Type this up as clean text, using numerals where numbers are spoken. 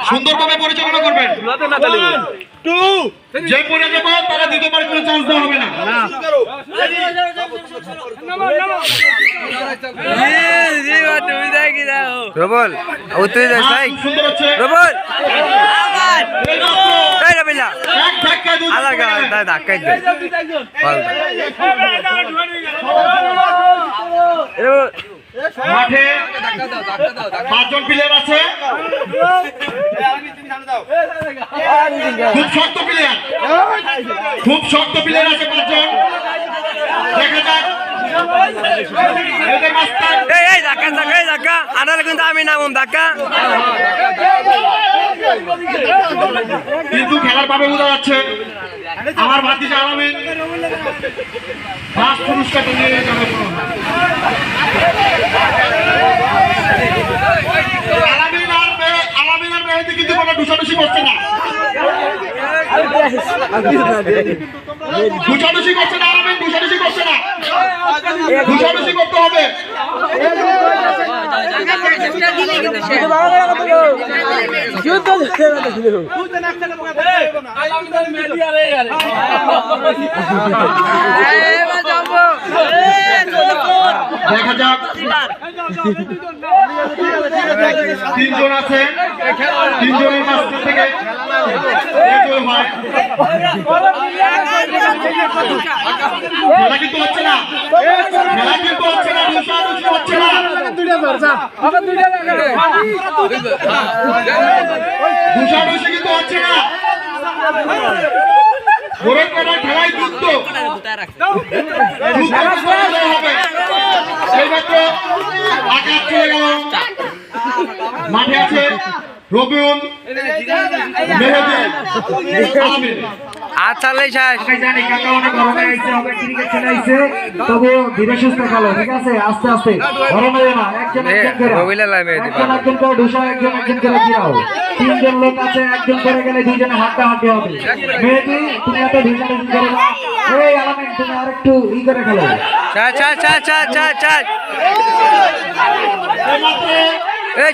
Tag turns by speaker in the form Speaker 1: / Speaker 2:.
Speaker 1: সুন্দরভাবে পরিচালনা করবেন। যে পড়ে যাবে তারা দ্বিতীয়বার কোনো চান্স দেওয়া হবে না।
Speaker 2: রবল তুই যাস ভাই রবল ধাক্কাই দে
Speaker 1: মাঠে 5 জন প্লেয়ার আছে, খুব শক্ত প্লেয়ার, খুব শক্ত প্লেয়ার আছে 5 জন। দেখা যাক
Speaker 2: কিন্তু আমি নামুন ধাক্কা
Speaker 1: কিন্তু খেলার ভাবে বোঝা যাচ্ছে আমার ভাতিজা আলামিন ফার্স্ট পুরস্কারটা নিয়ে যাবে। আলামিন আর মেহেদী কিন্তু কোনো দুষাদুষি করছে না, দুষাদুষি করছে না। আলামিন দুষাদুষি করছে না, দুষাদুষি করতে হবে। দেখা যাক 3 জন আছে, 3 জনের মাঝ থেকে একজন হয়। খেলা কিন্তু হচ্ছে না, খেলা কিন্তু হচ্ছে না, দুষাদুষি হচ্ছে না, দুষাদুষি কিন্তু হচ্ছে না। খেলায় যুদ্ধ হবে। এইমাত্র আঘাত চলে গেল। মাঠে আছে রবিউল, মেহেদী, আলামিন।
Speaker 2: আচ্ছা
Speaker 3: জানি কাকা অনেক গরমে আইছে, হবে ক্রিকেট খেলে আইছে, তবু ধীরে সুস্থে খেলো, ঠিক আছে? আস্তে আস্তে গরম হয়ে না, একজন করে ঢুসা, একজন করে জিরাও। 3 জন লোক আছে, একজন করে গেলে 2 জনে হাড্ডাহাড্ডি হবে। মেহেদী তুমি এত ঢুসাঢুসি করো না, এই আলামিন তুমি আরেকটু করে খেলো।
Speaker 2: এই